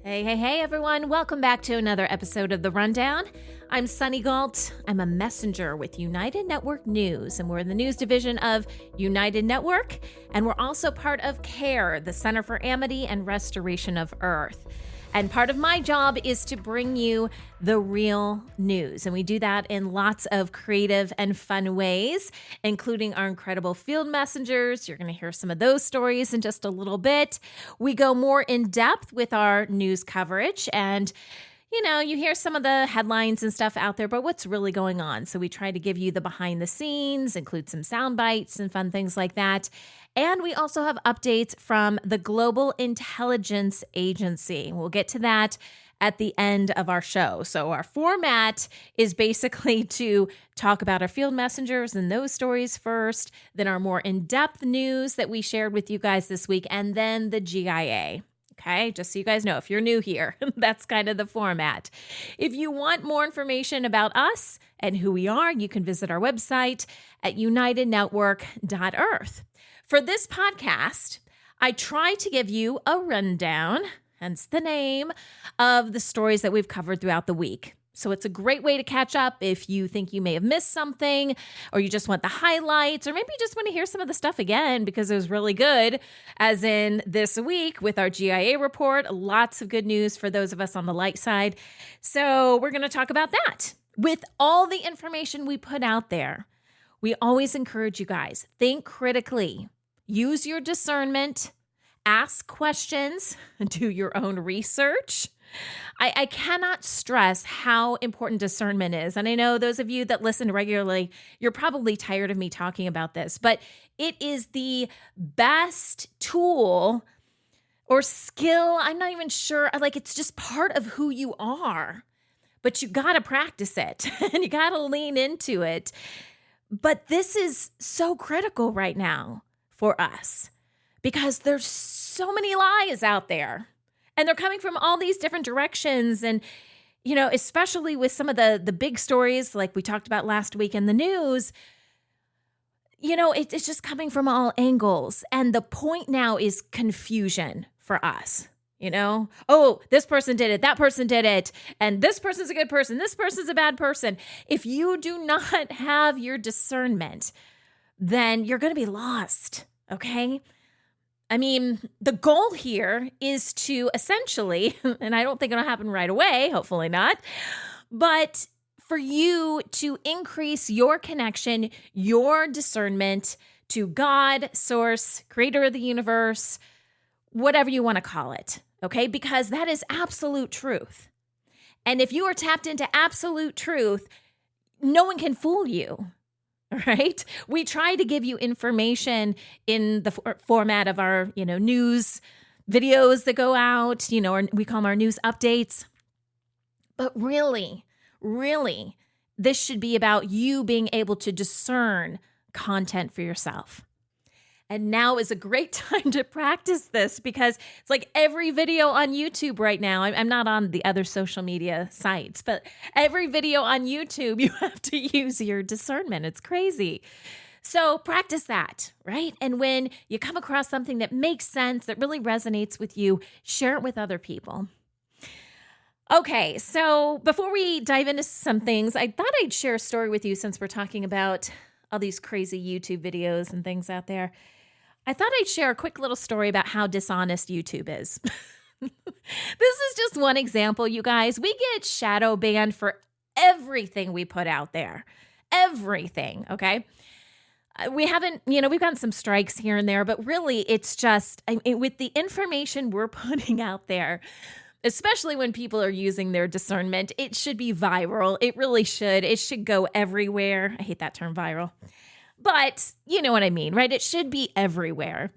Hey, everyone. Welcome back to another episode of The Rundown. I'm Sunny Galt. I'm a messenger with United Network News, and we're in the news division of United Network, and we're also part of CARE, the Center for Amity and Restoration of Earth. And part of my job is to bring you the real news. And we do that in lots of creative and fun ways, including our incredible field messengers. You're going to hear some of those stories in just a little bit. We go more in depth with our news coverage, and you hear some of the headlines and stuff out there, but what's really going on? So we try to give you the behind the scenes, include some sound bites and fun things like that. And we also have updates from the Global Intelligence Agency. We'll get to that at the end of our show. So our format is basically to talk about our field messengers and those stories first, then our more in-depth news that we shared with you guys this week, and then the GIA. Okay, just so you guys know, if you're new here, that's kind of the format. If you want more information about us and who we are, you can visit our website at unitednetwork.earth. For this podcast, I try to give you a rundown, hence the name, of the stories that we've covered throughout the week. So it's a great way to catch up if you think you may have missed something, or you just want the highlights, or maybe you just want to hear some of the stuff again because it was really good, as in this week with our GIA report. Lots of good news for those of us on the light side. So we're going to talk about that. With all the information we put out there, we always encourage you guys, think critically, use your discernment, ask questions, do your own research. I cannot stress how important discernment is. And I know those of you that listen regularly, you're probably tired of me talking about this, but it is the best tool or skill. I'm not even sure. It's just part of who you are, but you got to practice it and you got to lean into it. But this is so critical right now for us because there's so many lies out there. And they're coming from all these different directions. And, especially with some of the big stories like we talked about last week in the news, it's just coming from all angles. And the point now is confusion for us. Oh, this person did it, that person did it, and this person's a good person, this person's a bad person. If you do not have your discernment, then you're going to be lost, okay? I mean, the goal here is to essentially, and I don't think it'll happen right away, hopefully not, but for you to increase your connection, your discernment to God, source, creator of the universe, whatever you want to call it, okay? Because that is absolute truth. And if you are tapped into absolute truth, no one can fool you. Right? We try to give you information in the format of our, news videos that go out, or we call them our news updates. But really, this should be about you being able to discern content for yourself. And now is a great time to practice this because it's like every video on YouTube right now. I'm not on the other social media sites, but every video on YouTube, you have to use your discernment. It's crazy. So practice that, right? And when you come across something that makes sense, that really resonates with you, share it with other people. Okay, so before we dive into some things, I thought I'd share a story with you since we're talking about all these crazy YouTube videos and things out there. I thought I'd share a quick little story about how dishonest YouTube is. This is just one example, you guys. We get shadow banned for everything we put out there. Everything, okay? We haven't, we've gotten some strikes here and there, but really it's just, with the information we're putting out there, especially when people are using their discernment, it should be viral. It really should. It should go everywhere. I hate that term, viral. But you know what I mean, right? It should be everywhere.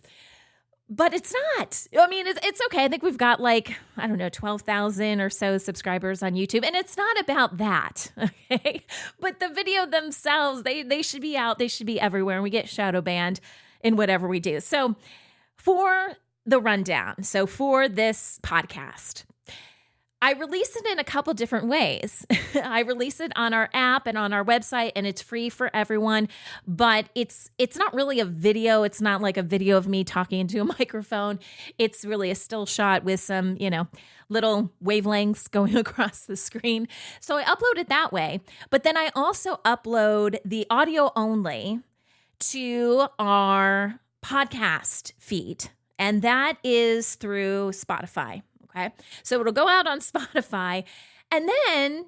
But it's not. I mean, it's okay. I think we've got 12,000 or so subscribers on YouTube. And it's not about that, okay? But the video themselves, they should be out. They should be everywhere. And we get shadow banned in whatever we do. So for the rundown, so for this podcast, I release it in a couple different ways. I release it on our app and on our website, and it's free for everyone, but it's not really a video. It's not like a video of me talking into a microphone. It's really a still shot with some, little wavelengths going across the screen. So I upload it that way, but then I also upload the audio only to our podcast feed, and that is through Spotify. Okay. So it'll go out on Spotify. And then,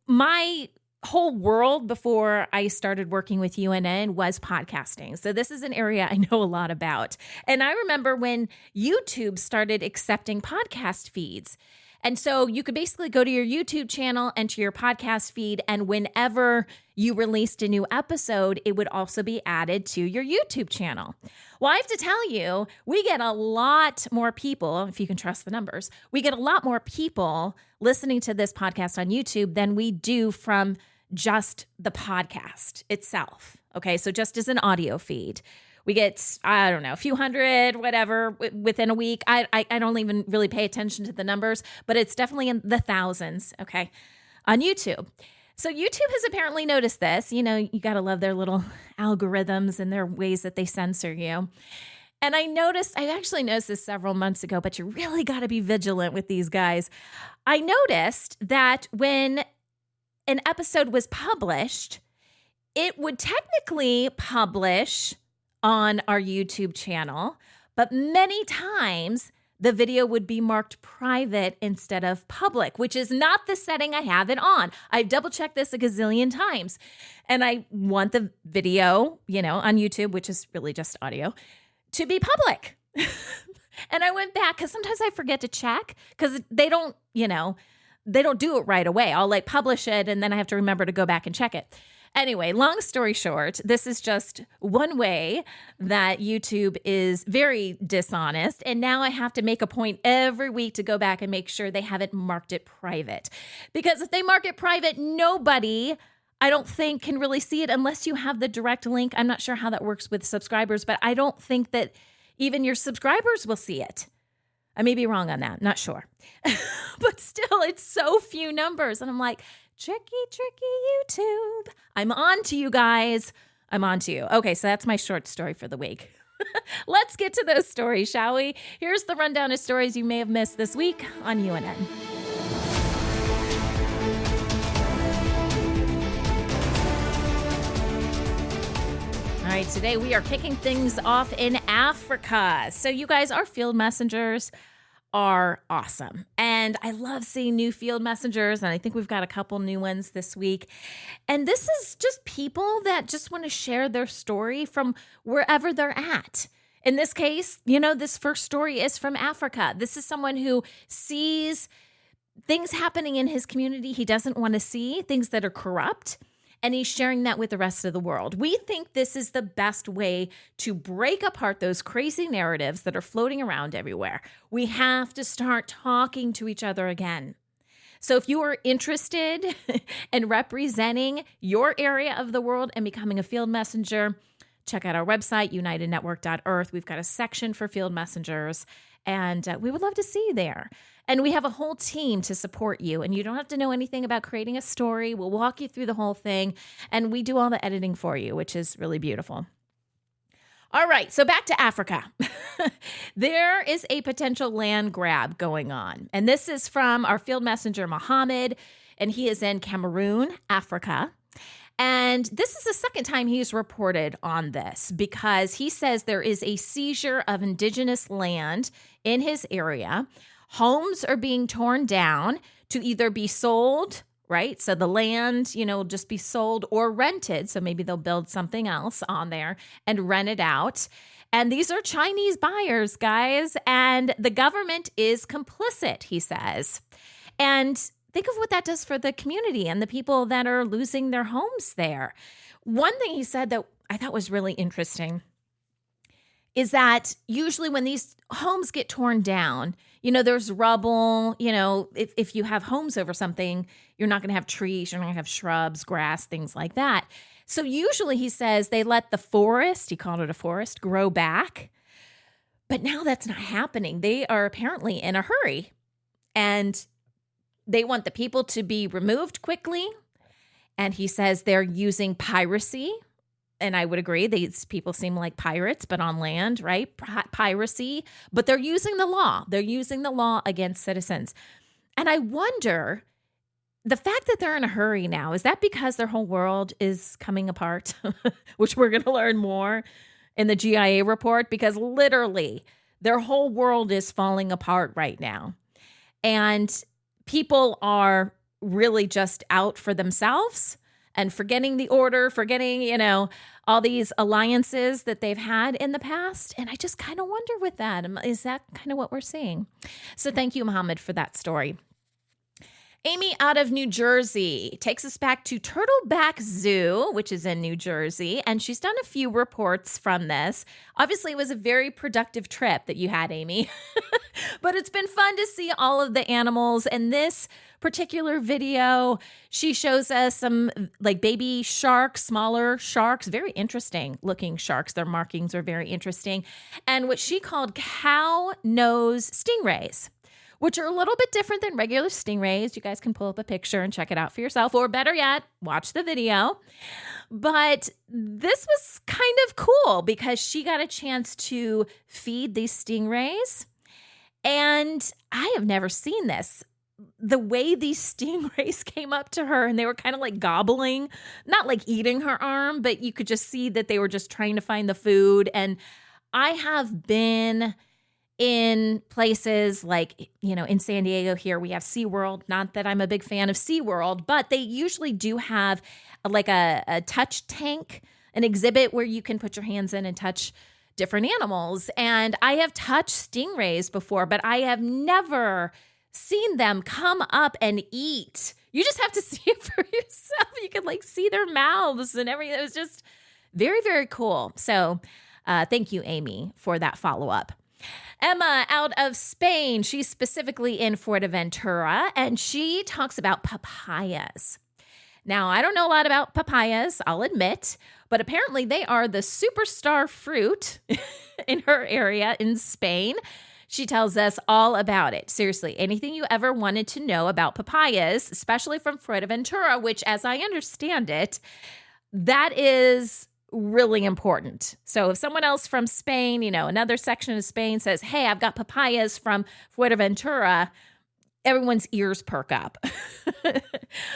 my whole world before I started working with UNN was podcasting. So this is an area I know a lot about. And I remember when YouTube started accepting podcast feeds. And so you could basically go to your YouTube channel, enter your podcast feed, and whenever you released a new episode, it would also be added to your YouTube channel. Well, I have to tell you, we get a lot more people, if you can trust the numbers, we get a lot more people listening to this podcast on YouTube than we do from just the podcast itself. Okay, so just as an audio feed. We get, I don't know, a few hundred, whatever, within a week. I don't even really pay attention to the numbers, but it's definitely in the thousands, okay, on YouTube. So YouTube has apparently noticed this. You got to love their little algorithms and their ways that they censor you. And I actually noticed this several months ago, but you really got to be vigilant with these guys. I noticed that when an episode was published, it would technically publish on our YouTube channel, but many times the video would be marked private instead of public, which is not the setting I have it on. I've double-checked this a gazillion times, and I want the video, on YouTube, which is really just audio, to be public. And I went back because sometimes I forget to check because they don't do it right away. I'll publish it, and then I have to remember to go back and check it. Anyway, long story short, this is just one way that YouTube is very dishonest. And now I have to make a point every week to go back and make sure they haven't marked it private. Because if they mark it private, nobody, I don't think, can really see it unless you have the direct link. I'm not sure how that works with subscribers, but I don't think that even your subscribers will see it. I may be wrong on that. Not sure. But still, it's so few numbers. And I'm like, tricky YouTube. I'm on to you guys. I'm on to you. Okay, so that's my short story for the week. Let's get to those stories, shall we? Here's the rundown of stories you may have missed this week on UNN. All right, today we are kicking things off in Africa. So you guys, our field messengers are awesome. And I love seeing new field messengers. And I think we've got a couple new ones this week. And this is just people that just want to share their story from wherever they're at. In this case, this first story is from Africa. This is someone who sees things happening in his community he doesn't want to see, things that are corrupt. And he's sharing that with the rest of the world. We think this is the best way to break apart those crazy narratives that are floating around everywhere. We have to start talking to each other again. So if you are interested in representing your area of the world and becoming a field messenger, check out our website, unitednetwork.earth. We've got a section for field messengers, and we would love to see you there. And we have a whole team to support you. And you don't have to know anything about creating a story. We'll walk you through the whole thing. And we do all the editing for you, which is really beautiful. All right, so back to Africa. There is a potential land grab going on. And this is from our field messenger, Mohammed. And he is in Cameroon, Africa. And this is the second time he's reported on this because he says there is a seizure of indigenous land in his area. Homes are being torn down to either be sold, right? So the land, will just be sold or rented. So maybe they'll build something else on there and rent it out. And these are Chinese buyers, guys. And the government is complicit, he says. And think of what that does for the community and the people that are losing their homes there. One thing he said that I thought was really interesting is that usually when these homes get torn down, there's rubble, if you have homes over something, you're not going to have trees, you're not going to have shrubs, grass, things like that. So usually he says they let the forest, he called it a forest, grow back. But now that's not happening. They are apparently in a hurry. And they want the people to be removed quickly. And he says they're using piracy. And I would agree, these people seem like pirates, but on land, right? Piracy. But they're using the law. They're using the law against citizens. And I wonder, the fact that they're in a hurry now, is that because their whole world is coming apart? Which we're going to learn more in the GIA report, because literally their whole world is falling apart right now. And people are really just out for themselves and forgetting the order, forgetting, all these alliances that they've had in the past. And I just kind of wonder with that, is that kind of what we're seeing? So thank you, Mohammed, for that story. Amy out of New Jersey takes us back to Turtleback Zoo, which is in New Jersey, and she's done a few reports from this. Obviously, it was a very productive trip that you had, Amy, but it's been fun to see all of the animals. In this particular video, she shows us some like baby sharks, smaller sharks, very interesting looking sharks. Their markings are very interesting, and what she called cow nose stingrays, which are a little bit different than regular stingrays. You guys can pull up a picture and check it out for yourself, or better yet, watch the video. But this was kind of cool because she got a chance to feed these stingrays, and I have never seen this. The way these stingrays came up to her and they were kind of like gobbling, not like eating her arm, but you could just see that they were just trying to find the food. And I have been in places like, in San Diego here, we have SeaWorld. Not that I'm a big fan of SeaWorld, but they usually do have a touch tank, an exhibit where you can put your hands in and touch different animals. And I have touched stingrays before, but I have never seen them come up and eat. You just have to see it for yourself. You can see their mouths and everything. It was just very, very cool. So thank you, Amy, for that follow-up. Emma out of Spain, she's specifically in Fuerteventura, and she talks about papayas. Now, I don't know a lot about papayas, I'll admit, but apparently they are the superstar fruit in her area in Spain. She tells us all about it. Seriously, anything you ever wanted to know about papayas, especially from Fuerteventura, which, as I understand it, that is really important. So if someone else from Spain, another section of Spain says, hey, I've got papayas from Fuerteventura, everyone's ears perk up.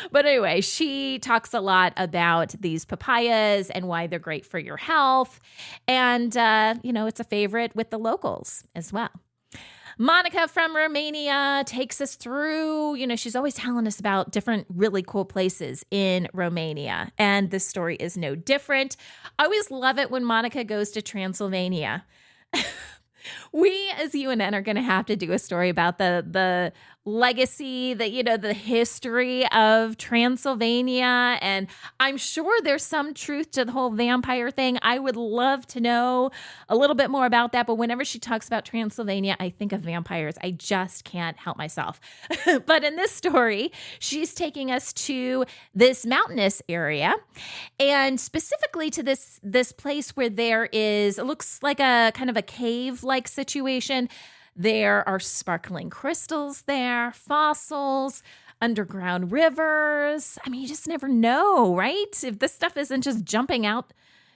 But anyway, she talks a lot about these papayas and why they're great for your health. And, it's a favorite with the locals as well. Monica from Romania takes us through, she's always telling us about different really cool places in Romania. And this story is no different. I always love it when Monica goes to Transylvania. We as UNN are going to have to do a story about the legacy, the history of Transylvania. And I'm sure there's some truth to the whole vampire thing. I would love to know a little bit more about that. But whenever she talks about Transylvania, I think of vampires. I just can't help myself. But in this story, she's taking us to this mountainous area, and specifically to this place where there is, it looks like a kind of a cave-like situation. There are sparkling crystals there, fossils, underground rivers. I mean, you just never know, right? If this stuff isn't just jumping out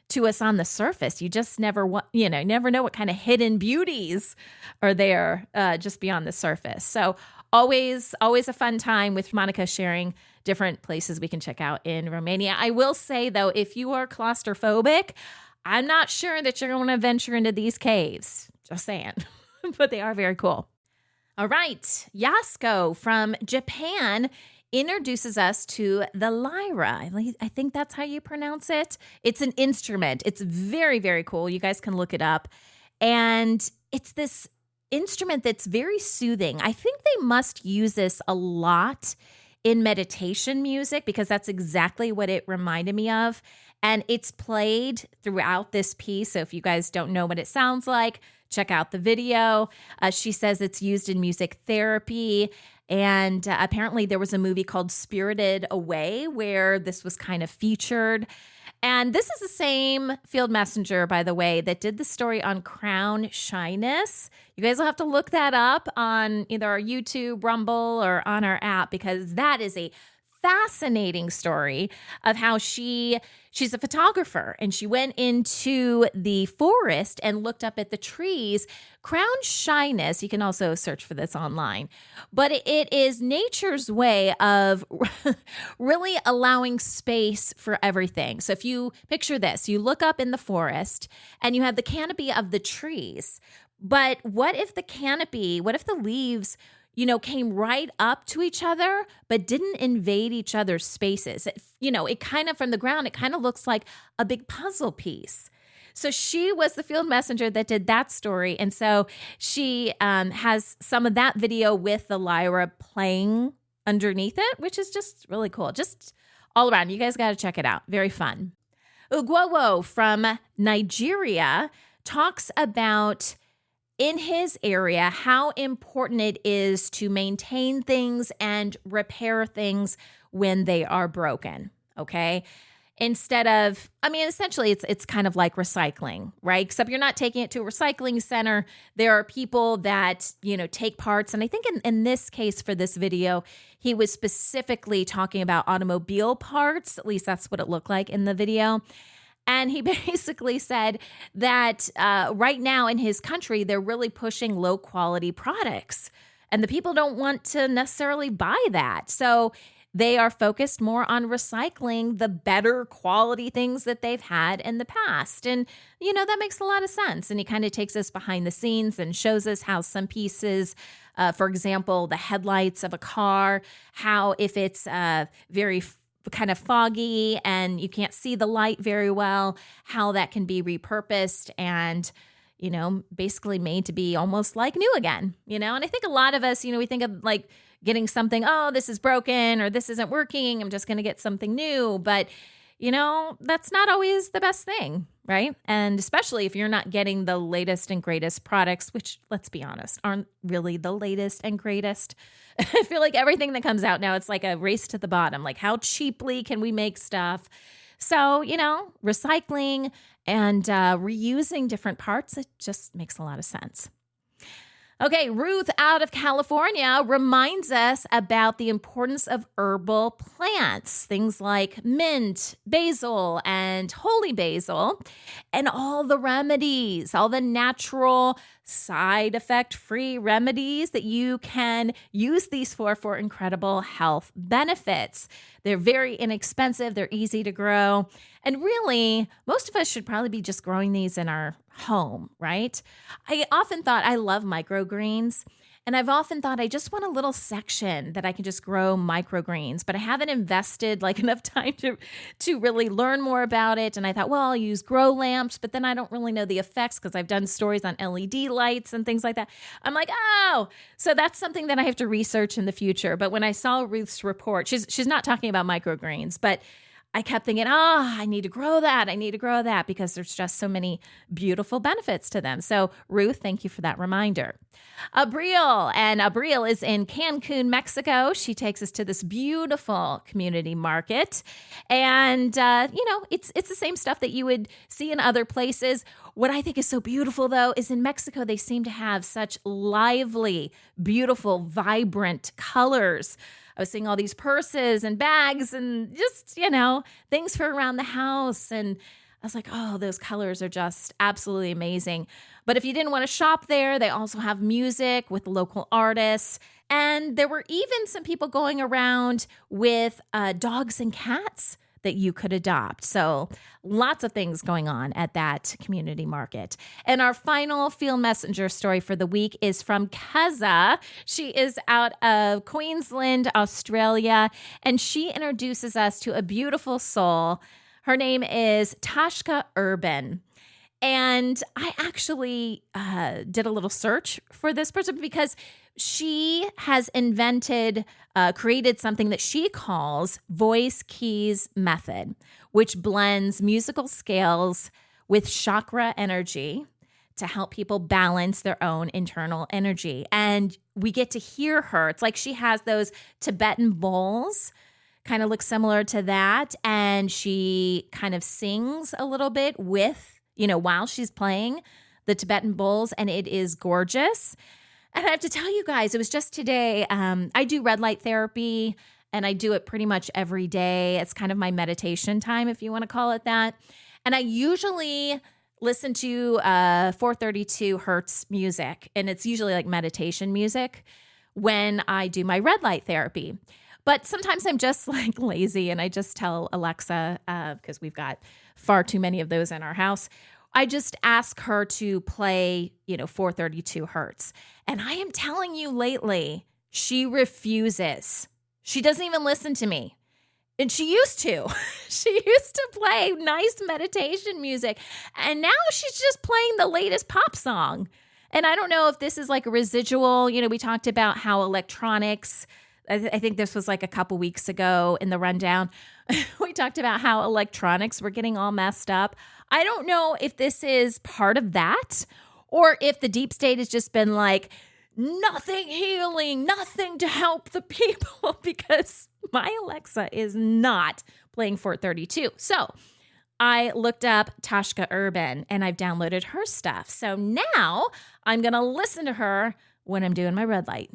to us on the surface, you just never know what kind of hidden beauties are there just beyond the surface. So always a fun time with Monica sharing different places we can check out in Romania. I will say, though, if you are claustrophobic, I'm not sure that you're going to venture into these caves. Just saying. But they are very cool. All right. Yasko from Japan introduces us to the lyra. I think that's how you pronounce it. It's an instrument. It's very, very cool. You guys can look it up. And it's this instrument that's very soothing. I think they must use this a lot in meditation music because that's exactly what it reminded me of. And it's played throughout this piece. So if you guys don't know what it sounds like, check out the video. She says it's used in music therapy. And apparently there was a movie called Spirited Away where this was kind of featured. And this is the same field messenger, by the way, that did the story on crown shyness. You guys will have to look that up on either our YouTube, Rumble, or on our app, because that is a fascinating story of how she's a photographer, and she went into the forest and looked up at the trees. Crown shyness, you can also search for this online, but it is nature's way of really allowing space for everything. So if you picture this, you look up in the forest and you have the canopy of the trees, but what if the leaves came right up to each other, but didn't invade each other's spaces? It kind of, from the ground, it kind of looks like a big puzzle piece. So she was the field messenger that did that story. And so she has some of that video with the lyra playing underneath it, which is just really cool. Just all around. You guys got to check it out. Very fun. Ugwowo from Nigeria talks about, in his area, how important it is to maintain things and repair things when they are broken, okay? Instead of, essentially it's kind of like recycling, right? Except you're not taking it to a recycling center. There are people that, take parts. And I think in this case for this video, he was specifically talking about automobile parts. At least that's what it looked like in the video. And he basically said that right now in his country, they're really pushing low quality products, and the people don't want to necessarily buy that. So they are focused more on recycling the better quality things that they've had in the past. And, that makes a lot of sense. And he kind of takes us behind the scenes and shows us how some pieces, for example, the headlights of a car, how if it's very kind of foggy and you can't see the light very well, how that can be repurposed and, basically made to be almost like new again, And I think a lot of us, we think of like getting something, oh, this is broken or this isn't working, I'm just going to get something new. But, that's not always the best thing, right? And especially if you're not getting the latest and greatest products, which, let's be honest, aren't really the latest and greatest. I feel like everything that comes out now, it's like a race to the bottom. Like, how cheaply can we make stuff? So, recycling and reusing different parts, it just makes a lot of sense. Okay, Ruth out of California reminds us about the importance of herbal plants, things like mint, basil, and holy basil, and all the remedies, all the natural side effect free remedies that you can use these for incredible health benefits. They're very inexpensive. They're easy to grow. And really, most of us should probably be just growing these in our home, right? I often thought I love microgreens. And I've often thought I just want a little section that I can just grow microgreens, but I haven't invested like enough time to really learn more about it. And I thought, well, I'll use grow lamps, but then I don't really know the effects because I've done stories on LED lights and things like that. I'm like, oh, so that's something that I have to research in the future. But when I saw Ruth's report, she's not talking about microgreens, but I kept thinking, I need to grow that. I need to grow that because there's just so many beautiful benefits to them. So Ruth, thank you for that reminder. Abril is in Cancun, Mexico. She takes us to this beautiful community market. And, it's the same stuff that you would see in other places. What I think is so beautiful, though, is in Mexico, they seem to have such lively, beautiful, vibrant colors. I was seeing all these purses and bags and just, things for around the house. And I was like, oh, those colors are just absolutely amazing. But if you didn't want to shop there, they also have music with local artists. And there were even some people going around with dogs and cats that you could adopt. So lots of things going on at that community market. And our final field messenger story for the week is from Keza. She is out of Queensland, Australia, and she introduces us to a beautiful soul. Her name is Tashka Urban. And I actually did a little search for this person because she has created something that she calls voice keys method, which blends musical scales with chakra energy to help people balance their own internal energy. And we get to hear her. It's like she has those Tibetan bowls kind of looks similar to that. And she kind of sings a little bit with, while she's playing the Tibetan bowls, and it is gorgeous. And I have to tell you guys, it was just today. I do red light therapy, and I do it pretty much every day. It's kind of my meditation time, if you want to call it that. And I usually listen to 432 hertz music, and it's usually like meditation music when I do my red light therapy. But sometimes I'm just like lazy, and I just tell Alexa, because we've got far too many of those in our house, I just ask her to play, 432 hertz. And I am telling you lately, she refuses. She doesn't even listen to me. And she used to. She used to play nice meditation music. And now she's just playing the latest pop song. And I don't know if this is like a residual. We talked about how electronics, I think this was like a couple weeks ago in the rundown. We talked about how electronics were getting all messed up. I don't know if this is part of that, or if the deep state has just been like, nothing healing, nothing to help the people, because my Alexa is not playing 432. So I looked up Tashka Urban, and I've downloaded her stuff. So now I'm going to listen to her when I'm doing my red light.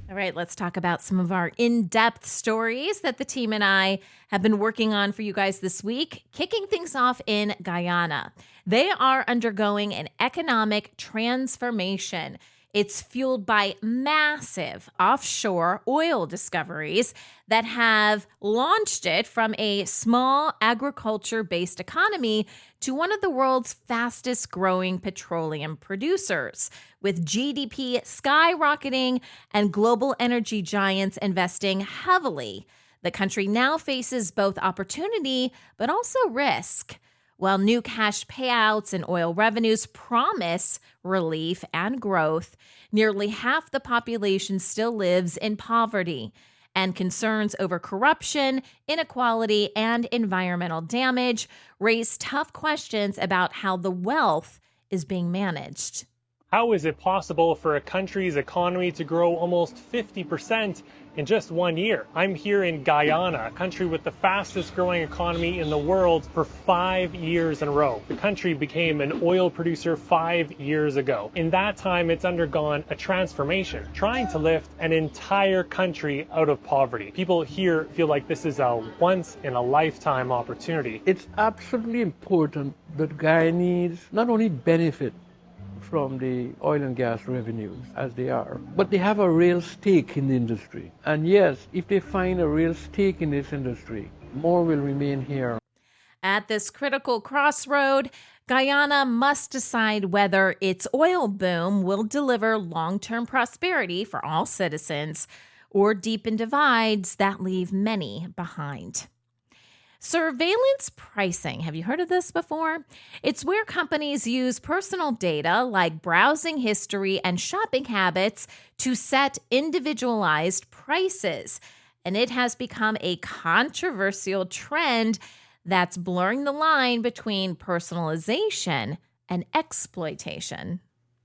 All right, let's talk about some of our in-depth stories that the team and I have been working on for you guys this week. Kicking things off in Guyana. They are undergoing an economic transformation. It's fueled by massive offshore oil discoveries that have launched it from a small agriculture-based economy to one of the world's fastest growing petroleum producers, with GDP skyrocketing and global energy giants investing heavily. The country now faces both opportunity but also risk. While new cash payouts and oil revenues promise relief and growth, nearly half the population still lives in poverty, and concerns over corruption, inequality, and environmental damage raise tough questions about how the wealth is being managed. How is it possible for a country's economy to grow almost 50% in just 1 year? I'm here in Guyana, a country with the fastest growing economy in the world for 5 years in a row. The country became an oil producer 5 years ago. In that time, it's undergone a transformation, trying to lift an entire country out of poverty. People here feel like this is a once-in-a-lifetime opportunity. It's absolutely important that Guyanese not only benefit from the oil and gas revenues as they are, but they have a real stake in the industry. And yes, if they find a real stake in this industry, more will remain here. At this critical crossroad, Guyana must decide whether its oil boom will deliver long-term prosperity for all citizens or deepen divides that leave many behind. Surveillance pricing. Have you heard of this before? It's where companies use personal data like browsing history and shopping habits to set individualized prices. And it has become a controversial trend that's blurring the line between personalization and exploitation.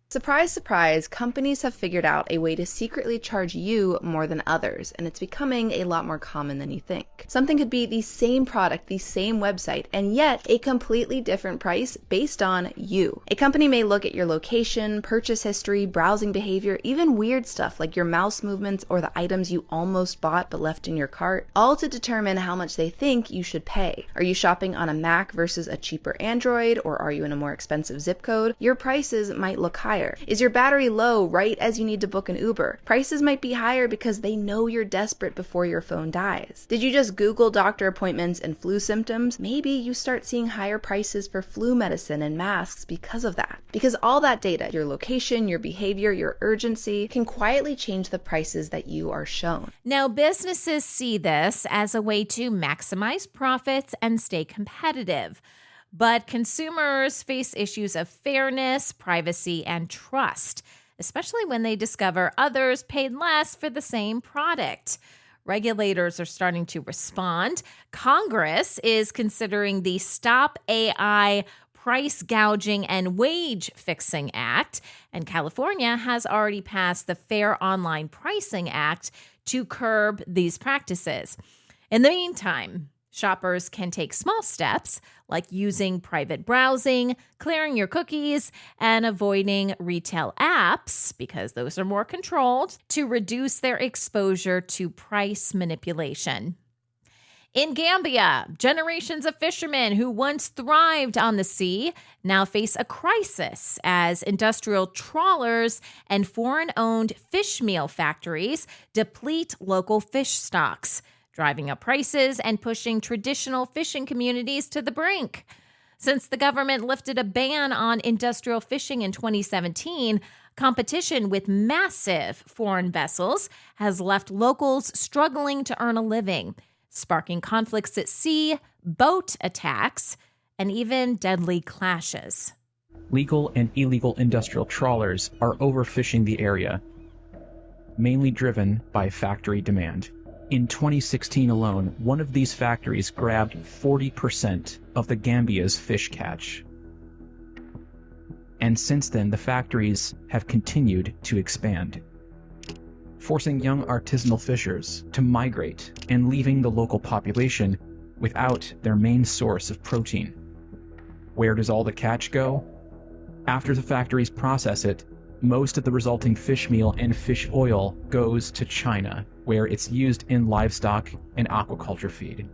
Surprise, surprise, companies have figured out a way to secretly charge you more than others, and it's becoming a lot more common than you think. Something could be the same product, the same website, and yet a completely different price based on you. A company may look at your location, purchase history, browsing behavior, even weird stuff like your mouse movements or the items you almost bought but left in your cart, all to determine how much they think you should pay. Are you shopping on a Mac versus a cheaper Android, or are you in a more expensive zip code? Your prices might look higher. Is your battery low right as you need to book an Uber? Prices might be higher because they know you're desperate before your phone dies. Did you just Google doctor appointments and flu symptoms? Maybe you start seeing higher prices for flu medicine and masks because of that. Because all that data, your location, your behavior, your urgency, can quietly change the prices that you are shown. Now, businesses see this as a way to maximize profits and stay competitive. But consumers face issues of fairness, privacy, and trust, especially when they discover others paid less for the same product. Regulators are starting to respond. Congress is considering the Stop AI Price Gouging and Wage Fixing Act, and California has already passed the Fair Online Pricing Act to curb these practices. In the meantime, shoppers can take small steps like using private browsing, clearing your cookies, and avoiding retail apps, because those are more controlled, to reduce their exposure to price manipulation. In Gambia, generations of fishermen who once thrived on the sea now face a crisis as industrial trawlers and foreign-owned fish meal factories deplete local fish stocks, driving up prices and pushing traditional fishing communities to the brink. Since the government lifted a ban on industrial fishing in 2017, competition with massive foreign vessels has left locals struggling to earn a living, sparking conflicts at sea, boat attacks, and even deadly clashes. Legal and illegal industrial trawlers are overfishing the area, mainly driven by factory demand. In 2016 alone, one of these factories grabbed 40% of the Gambia's fish catch. And since then, the factories have continued to expand, forcing young artisanal fishers to migrate and leaving the local population without their main source of protein. Where does all the catch go? After the factories process it, most of the resulting fish meal and fish oil goes to China, where it's used in livestock and aquaculture feed.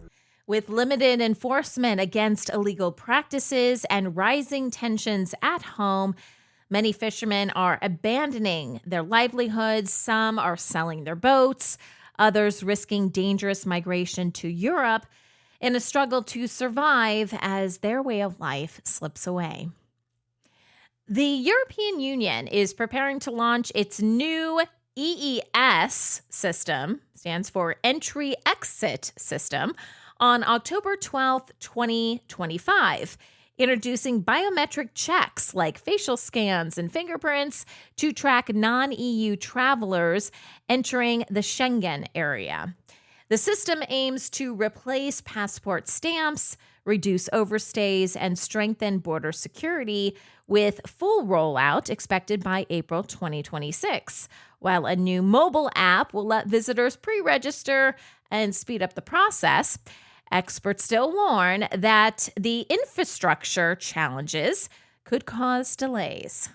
With limited enforcement against illegal practices and rising tensions at home, many fishermen are abandoning their livelihoods. Some are selling their boats, others risking dangerous migration to Europe in a struggle to survive as their way of life slips away. The European Union is preparing to launch its new EES system, stands for Entry-Exit System, on October 12th, 2025, introducing biometric checks like facial scans and fingerprints to track non-EU travelers entering the Schengen area. The system aims to replace passport stamps, reduce overstays, and strengthen border security, with full rollout expected by April 2026, while a new mobile app will let visitors pre-register and speed up the process. Experts still warn that the infrastructure challenges could cause delays.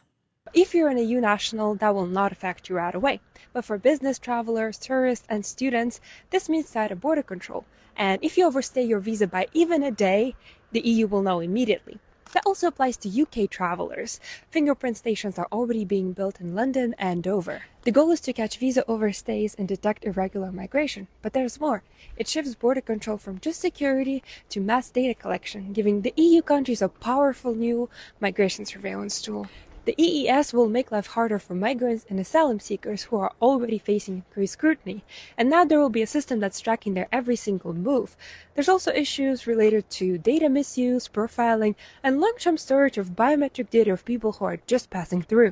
If you're an EU national, that will not affect you right away. But for business travelers, tourists, and students, this means tighter border control. And if you overstay your visa by even a day, the EU will know immediately. That also applies to UK travelers. Fingerprint stations are already being built in London and Dover. The goal is to catch visa overstays and detect irregular migration. But there's more. It shifts border control from just security to mass data collection, giving the EU countries a powerful new migration surveillance tool. The EES will make life harder for migrants and asylum seekers who are already facing increased scrutiny. And now there will be a system that's tracking their every single move. There's also issues related to data misuse, profiling, and long-term storage of biometric data of people who are just passing through.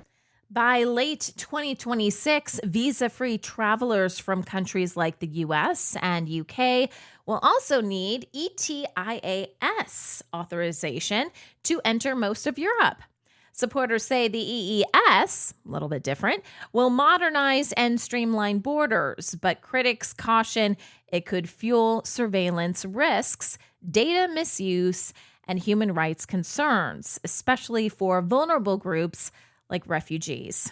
By late 2026, visa-free travelers from countries like the US and UK will also need ETIAS authorization to enter most of Europe. Supporters say the EES, a little bit different, will modernize and streamline borders, but critics caution it could fuel surveillance risks, data misuse, and human rights concerns, especially for vulnerable groups like refugees.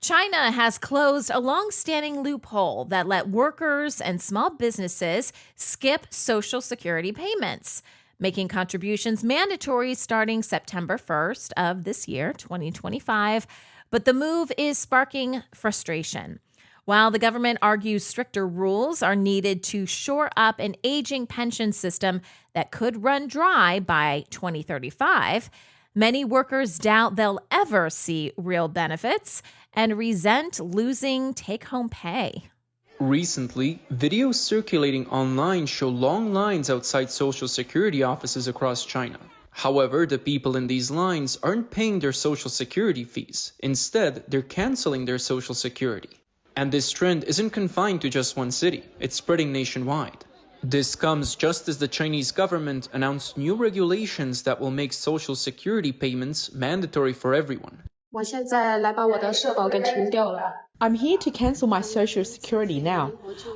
China has closed a long-standing loophole that let workers and small businesses skip Social Security payments, making contributions mandatory starting September 1st of this year, 2025. But the move is sparking frustration. While the government argues stricter rules are needed to shore up an aging pension system that could run dry by 2035, many workers doubt they'll ever see real benefits and resent losing take-home pay. Recently, videos circulating online show long lines outside Social Security offices across China. However, the people in these lines aren't paying their Social Security fees. Instead, they're canceling their Social Security. And this trend isn't confined to just one city. It's spreading nationwide. This comes just as the Chinese government announced new regulations that will make Social Security payments mandatory for everyone. 我现在来把我的社保给停掉了。I'm here to cancel my social security now.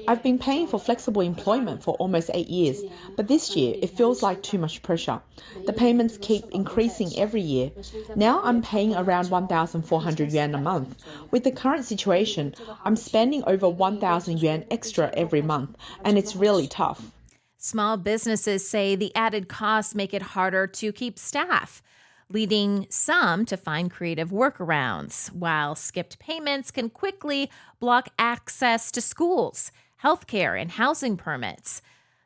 I've been paying for flexible employment for almost 8 years, but this year it feels like too much pressure. The payments keep increasing every year. Now I'm paying around 1,400 yuan a month. With the current situation, I'm spending over 1,000 yuan extra every month, and it's really tough. Small businesses say the added costs make it harder to keep staff, leading some to find creative workarounds, while skipped payments can quickly block access to schools, healthcare, and housing permits.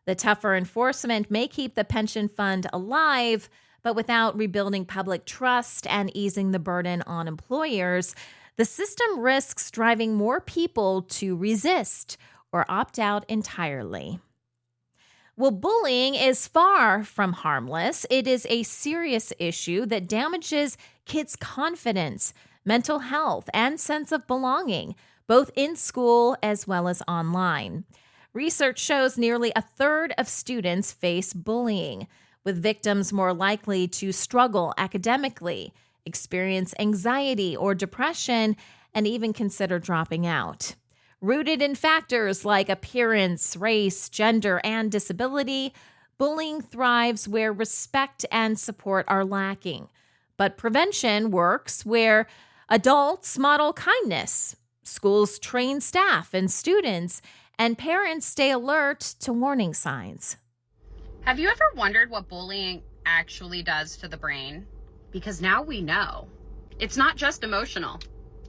The tougher enforcement may keep the pension fund alive, but without rebuilding public trust and easing the burden on employers, the system risks driving more people to resist or opt out entirely. Well, bullying is far from harmless. It is a serious issue that damages kids' confidence, mental health, and sense of belonging, both in school as well as online. Research shows nearly a third of students face bullying, with victims more likely to struggle academically, experience anxiety or depression, and even consider dropping out. Rooted in factors like appearance, race, gender, and disability, bullying thrives where respect and support are lacking. But prevention works where adults model kindness, schools train staff and students, and parents stay alert to warning signs. Have you ever wondered what bullying actually does to the brain? Because now we know. It's not just emotional,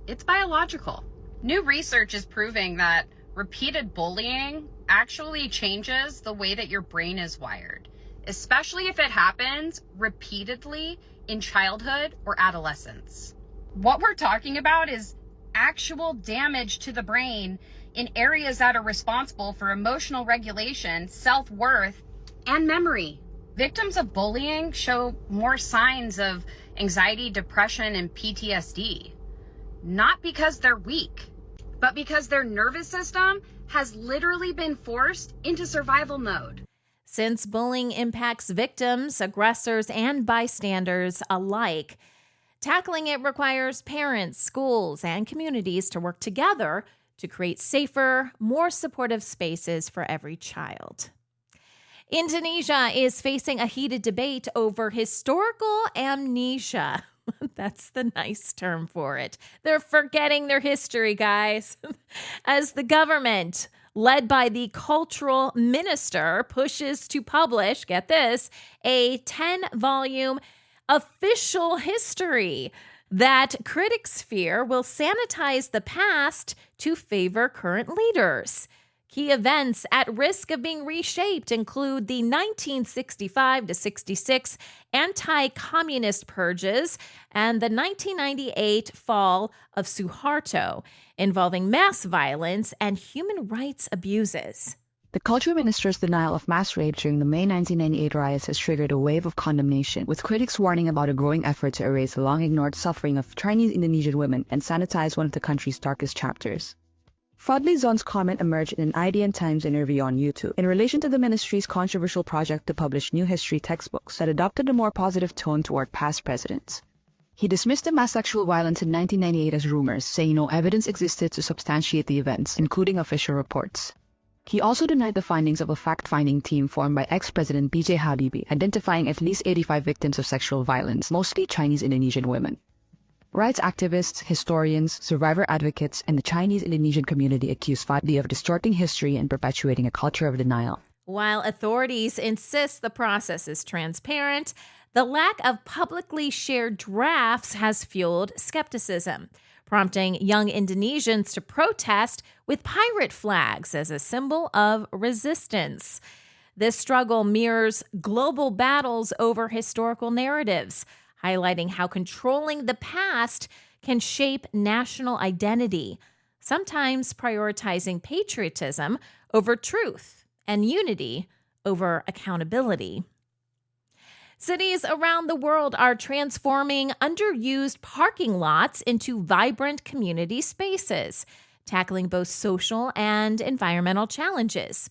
it's biological. New research is proving that repeated bullying actually changes the way that your brain is wired, especially if it happens repeatedly in childhood or adolescence. What we're talking about is actual damage to the brain in areas that are responsible for emotional regulation, self-worth, and memory. Victims of bullying show more signs of anxiety, depression, and PTSD. Not because they're weak, but because their nervous system has literally been forced into survival mode. Since bullying impacts victims, aggressors, and bystanders alike, tackling it requires parents, schools, and communities to work together to create safer, more supportive spaces for every child. Indonesia is facing a heated debate over historical amnesia. That's the nice term for it. They're forgetting their history, guys. As the government, led by the cultural minister, pushes to publish, get this, a 10-volume official history that critics fear will sanitize the past to favor current leaders. Key events at risk of being reshaped include the 1965 to 66 anti-communist purges and the 1998 fall of Suharto, involving mass violence and human rights abuses. The culture minister's denial of mass rape during the May 1998 riots has triggered a wave of condemnation, with critics warning about a growing effort to erase the long-ignored suffering of Chinese Indonesian women and sanitize one of the country's darkest chapters. Fadli Zon's comment emerged in an IDN Times interview on YouTube in relation to the ministry's controversial project to publish new history textbooks that adopted a more positive tone toward past presidents. He dismissed the mass sexual violence in 1998 as rumors, saying no evidence existed to substantiate the events, including official reports. He also denied the findings of a fact-finding team formed by ex-President B.J. Habibie, identifying at least 85 victims of sexual violence, mostly Chinese Indonesian women. Rights activists, historians, survivor advocates, and the Chinese Indonesian community accuse Fadli of distorting history and perpetuating a culture of denial. While authorities insist the process is transparent, the lack of publicly shared drafts has fueled skepticism, prompting young Indonesians to protest with pirate flags as a symbol of resistance. This struggle mirrors global battles over historical narratives, highlighting how controlling the past can shape national identity, sometimes prioritizing patriotism over truth and unity over accountability. Cities around the world are transforming underused parking lots into vibrant community spaces, tackling both social and environmental challenges.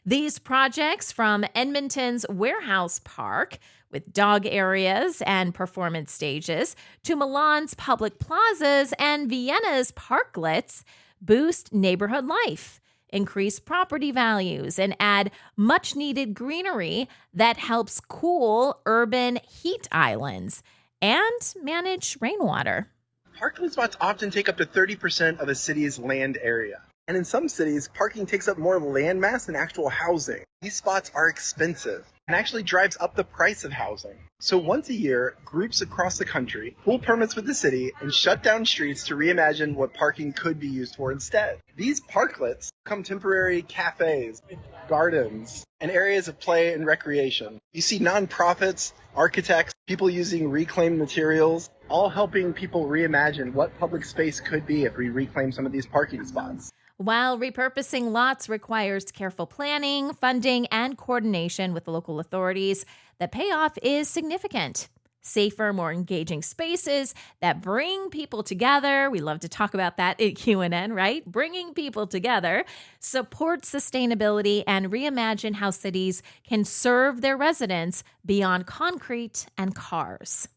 These projects, from Edmonton's Warehouse Park, with dog areas and performance stages, to Milan's public plazas and Vienna's parklets, boost neighborhood life, increase property values, and add much-needed greenery that helps cool urban heat islands and manage rainwater. Parking spots often take up to 30% of a city's land area. And in some cities, parking takes up more land mass than actual housing. These spots are expensive and actually drives up the price of housing. So once a year, groups across the country pull permits with the city and shut down streets to reimagine what parking could be used for instead. These parklets become temporary cafes, gardens, and areas of play and recreation. You see nonprofits, architects, people using reclaimed materials, all helping people reimagine what public space could be if we reclaim some of these parking spots. While repurposing lots requires careful planning, funding, and coordination with the local authorities, the payoff is significant. Safer, more engaging spaces that bring people together. We love to talk about that at QNN, right? Bringing people together, support sustainability, and reimagine how cities can serve their residents beyond concrete and cars.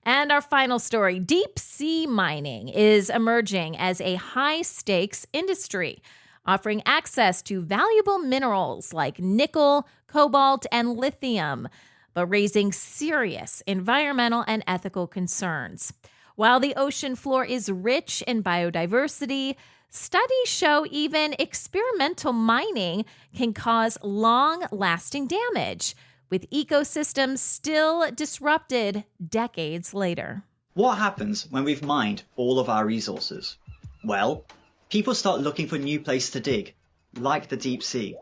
And our final story, deep sea mining is emerging as a high-stakes industry, offering access to valuable minerals like nickel, cobalt, and lithium, but raising serious environmental and ethical concerns. While the ocean floor is rich in biodiversity, studies show even experimental mining can cause long-lasting damage, with ecosystems still disrupted decades later. What happens when we've mined all of our resources? Well, people start looking for new places to dig, like the deep sea.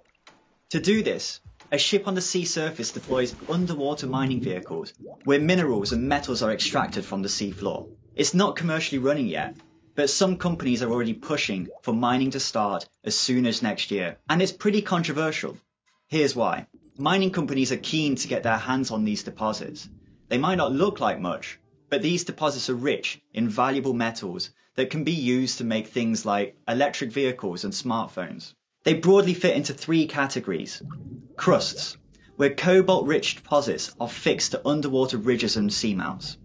To do this, a ship on the sea surface deploys underwater mining vehicles, where minerals and metals are extracted from the seafloor. It's not commercially running yet, but some companies are already pushing for mining to start as soon as next year. And it's pretty controversial. Here's why. Mining companies are keen to get their hands on these deposits. They might not look like much, but these deposits are rich in valuable metals that can be used to make things like electric vehicles and smartphones. They broadly fit into three categories. Crusts, where cobalt-rich deposits are fixed to underwater ridges and seamounts.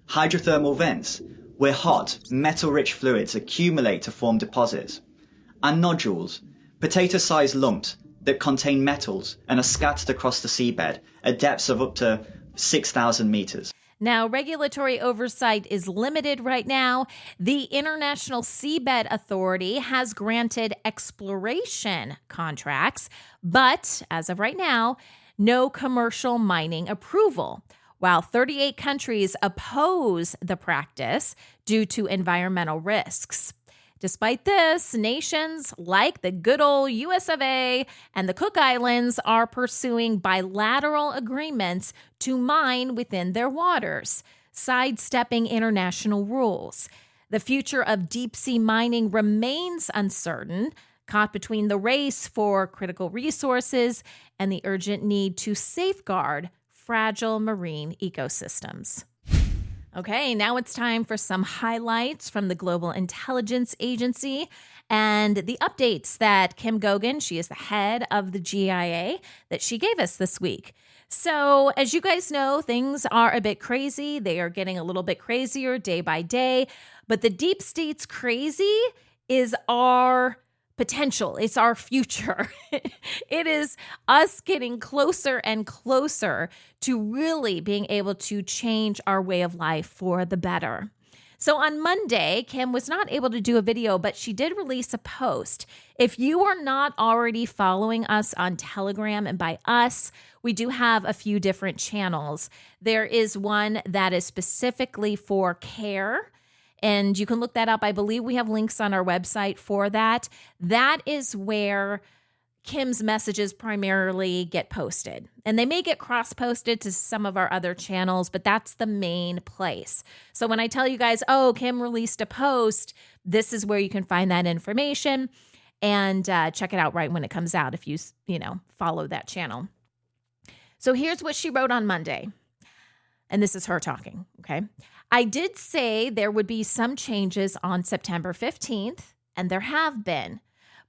Hydrothermal vents, where hot, metal-rich fluids accumulate to form deposits. And nodules, potato-sized lumps that contain metals and are scattered across the seabed at depths of up to 6,000 meters. Now, regulatory oversight is limited right now. The International Seabed Authority has granted exploration contracts, but as of right now, no commercial mining approval, while 38 countries oppose the practice due to environmental risks. Despite this, nations like the good old US of A and the Cook Islands are pursuing bilateral agreements to mine within their waters, sidestepping international rules. The future of deep-sea mining remains uncertain, caught between the race for critical resources and the urgent need to safeguard fragile marine ecosystems. Okay, now it's time for some highlights from the Global Intelligence Agency and the updates that Kim Gogan, she is the head of the GIA, that she gave us this week. So as you guys know, things are a bit crazy. They are getting a little bit crazier day by day, but the deep state's crazy is our potential. It's our future. It is us getting closer and closer to really being able to change our way of life for the better. So on Monday, Kim was not able to do a video, but she did release a post. If you are not already following us on Telegram, and by us, we do have a few different channels. There is one that is specifically for care, and you can look that up. I believe we have links on our website for that. That is where Kim's messages primarily get posted. And they may get cross-posted to some of our other channels, but that's the main place. So when I tell you guys, oh, Kim released a post, this is where you can find that information and check it out right when it comes out if you follow that channel. So here's what she wrote on Monday. And this is her talking, okay? I did say there would be some changes on September 15th, and there have been,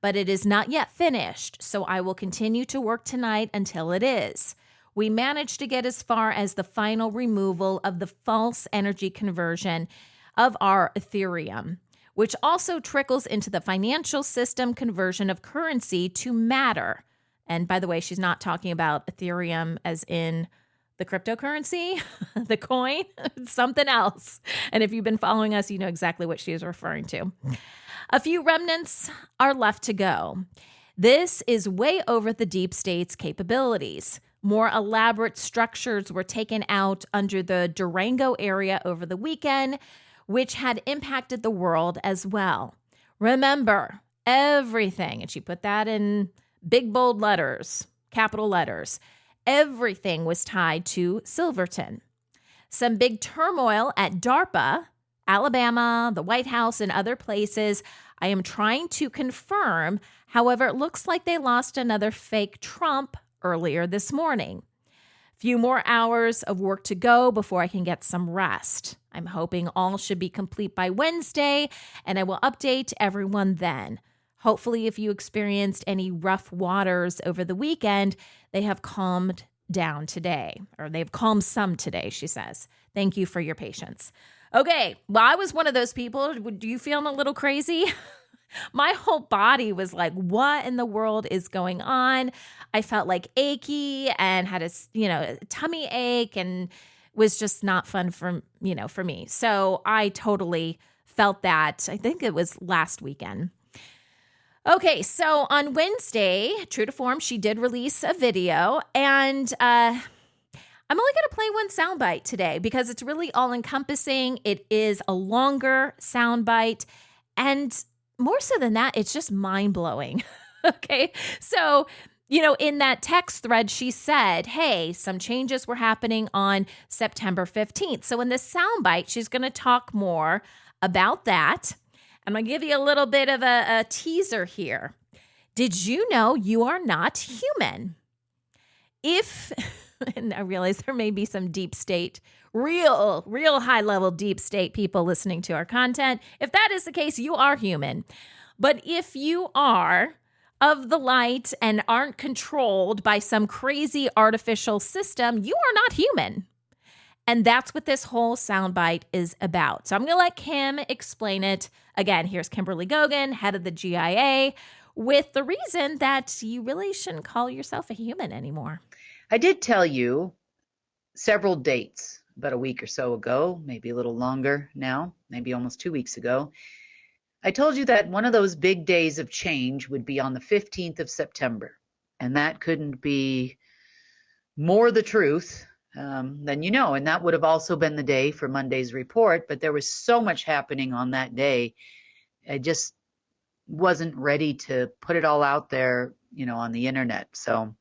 but it is not yet finished, so I will continue to work tonight until it is. we managed to get as far as the final removal of the false energy conversion of our Ethereum, which also trickles into the financial system conversion of currency to matter. And by the way, she's not talking about Ethereum as in the cryptocurrency, the coin, something else. And if you've been following us, you know exactly what she is referring to. A few remnants are left to go. This is way over the deep state's capabilities. More elaborate structures were taken out under the Durango area over the weekend, which had impacted the world as well. Remember, everything, and she put that in big bold letters, capital letters, everything was tied to Silverton. Some big turmoil at DARPA, Alabama, the White House, and other places. I am trying to confirm. However, it looks like they lost another fake Trump earlier this morning. Few more hours of work to go before I can get some rest. I'm hoping all should be complete by Wednesday, and I will update everyone then. Hopefully, if you experienced any rough waters over the weekend, they have calmed down today, or they've calmed some today, she says. Thank you for your patience. Okay, well, I was one of those people. Do you feel a little crazy? My whole body was like, what in the world is going on? I felt like achy and had a tummy ache and was just not fun for me. So I totally felt that. I think it was last weekend. Okay, so on Wednesday, true to form, she did release a video, and I'm only going to play one soundbite today because it's really all-encompassing. It is a longer soundbite, and more so than that, it's just mind-blowing. Okay, so, in that text thread, she said, hey, some changes were happening on September 15th. So in this soundbite, she's going to talk more about that. I'm going to give you a little bit of a teaser here. Did you know you are not human? And I realize there may be some deep state, real high level deep state people listening to our content. If that is the case, you are human. But if you are of the light and aren't controlled by some crazy artificial system, you are not human. And that's what this whole soundbite is about. So I'm going to let Kim explain it. Again, here's Kimberly Gogan, head of the GIA, with the reason that you really shouldn't call yourself a human anymore. I did tell you several dates about a week or so ago, maybe a little longer now, maybe almost 2 weeks ago. I told you that one of those big days of change would be on the 15th of September. And that couldn't be more the truth than you know. And that would have also been the day for Monday's report. But there was so much happening on that day. I just wasn't ready to put it all out there, on the internet. So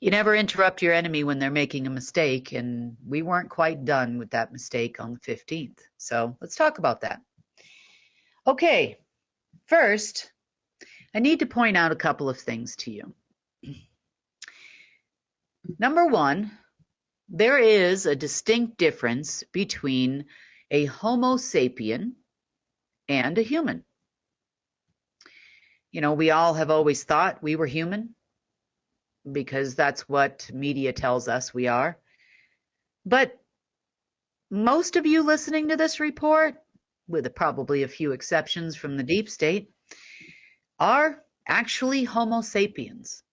you never interrupt your enemy when they're making a mistake. And we weren't quite done with that mistake on the 15th. So let's talk about that. Okay, first, I need to point out a couple of things to you. Number one, there is a distinct difference between a homo sapien and a human. We all have always thought we were human because that's what media tells us we are. But most of you listening to this report, with probably a few exceptions from the deep state, are actually homo sapiens.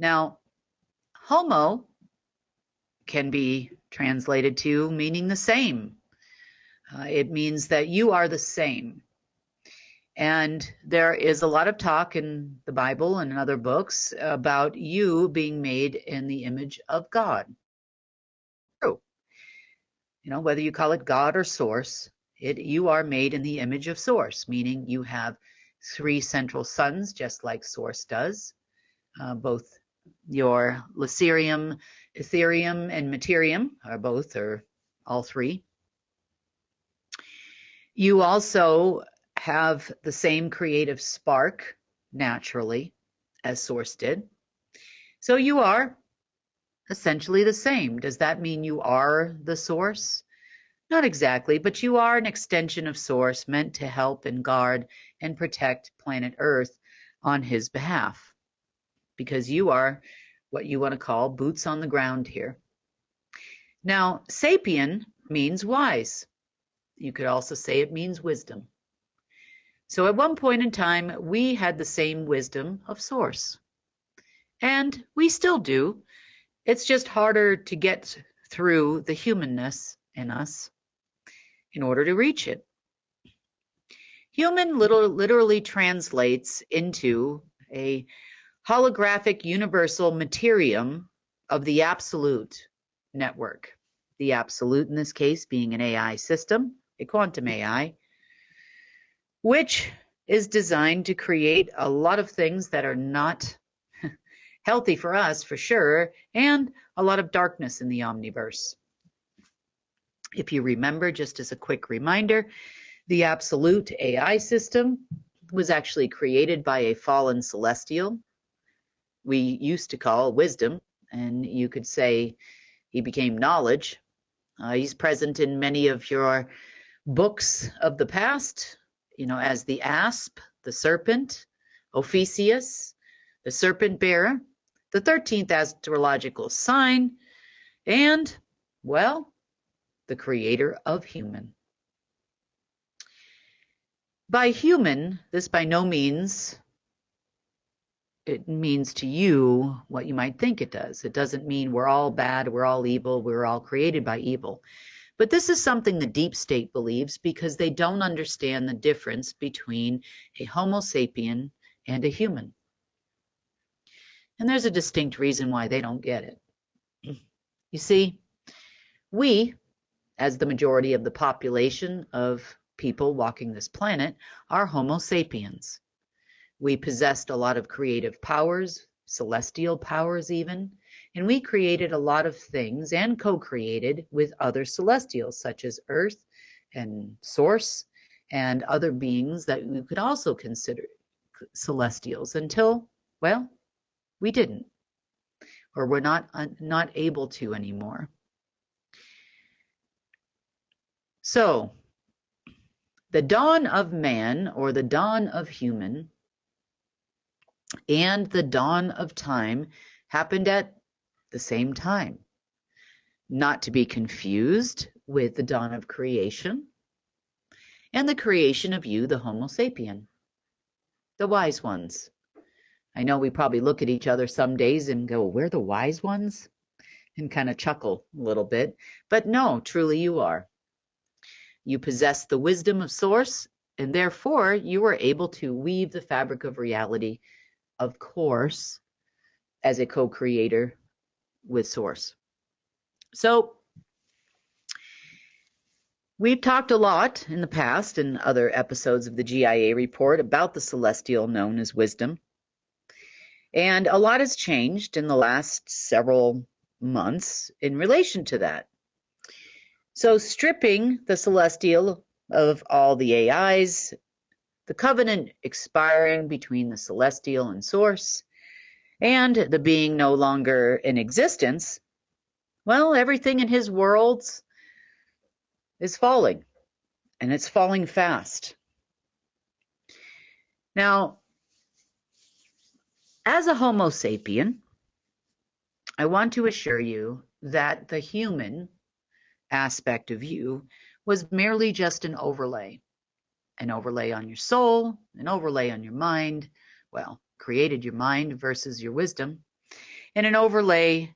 Now, homo can be translated to meaning the same. It means that you are the same. And there is a lot of talk in the Bible and in other books about you being made in the image of God. True. Whether you call it God or source, you are made in the image of source, meaning you have three central suns, just like source does. Both your lycerium, etherium, and materium are all three. You also have the same creative spark naturally as source did. So you are essentially the same. Does that mean you are the source? Not exactly, but you are an extension of source meant to help and guard and protect planet Earth on his behalf, because you are what you want to call boots on the ground here. Now, sapien means wise. You could also say it means wisdom. So at one point in time, we had the same wisdom of source. And we still do. It's just harder to get through the humanness in us in order to reach it. Human literally translates into a holographic universal materium of the absolute network. The absolute in this case being an AI system, a quantum AI, which is designed to create a lot of things that are not healthy for us, for sure, and a lot of darkness in the omniverse. If you remember, just as a quick reminder, the absolute AI system was actually created by a fallen celestial we used to call wisdom, and you could say he became knowledge. He's present in many of your books of the past, as the asp, the serpent, Ophiuchus, the serpent bearer, the 13th astrological sign, and, well, the creator of human. By human, this by no means, it means to you what you might think it does. It doesn't mean we're all bad, we're all evil, we're all created by evil. But this is something the deep state believes because they don't understand the difference between a homo sapien and a human. And there's a distinct reason why they don't get it. You see, we, as the majority of the population of people walking this planet, are homo sapiens. We possessed a lot of creative powers, celestial powers even, and we created a lot of things and co-created with other celestials such as Earth and Source and other beings that we could also consider celestials until, well, we didn't, or we're not able to anymore. So, the dawn of man, or the dawn of human, and the dawn of time happened at the same time. Not to be confused with the dawn of creation and the creation of you, the Homo sapien, the wise ones. I know we probably look at each other some days and go, we're the wise ones? And kind of chuckle a little bit. But no, truly you are. You possess the wisdom of source, and therefore you are able to weave the fabric of reality, of course, as a co-creator with source. So we've talked a lot in the past in other episodes of the GIA report about the celestial known as wisdom. And a lot has changed in the last several months in relation to that. So stripping the celestial of all the AIs, the covenant expiring between the celestial and source, and the being no longer in existence, well, everything in his worlds is falling, and it's falling fast. Now, as a Homo sapien, I want to assure you that the human aspect of you was merely just an overlay on your soul, an overlay on your mind, well, created your mind versus your wisdom, and an overlay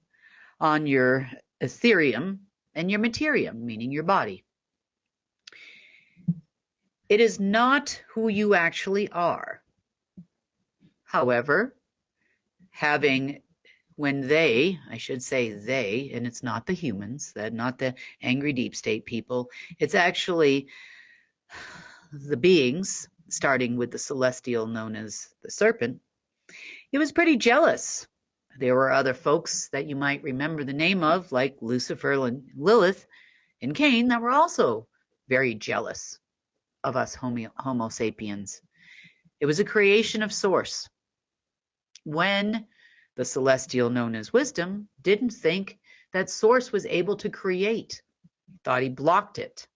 on your etherium and your materium, meaning your body. It is not who you actually are. However, when they, I should say they, and it's not the humans, not the angry deep state people, it's actually the beings, starting with the celestial known as the serpent. He was pretty jealous. There were other folks that you might remember the name of, like Lucifer and Lilith and Cain, that were also very jealous of us Homo sapiens. It was a creation of source. When the celestial known as wisdom didn't think that source was able to create, thought he blocked it.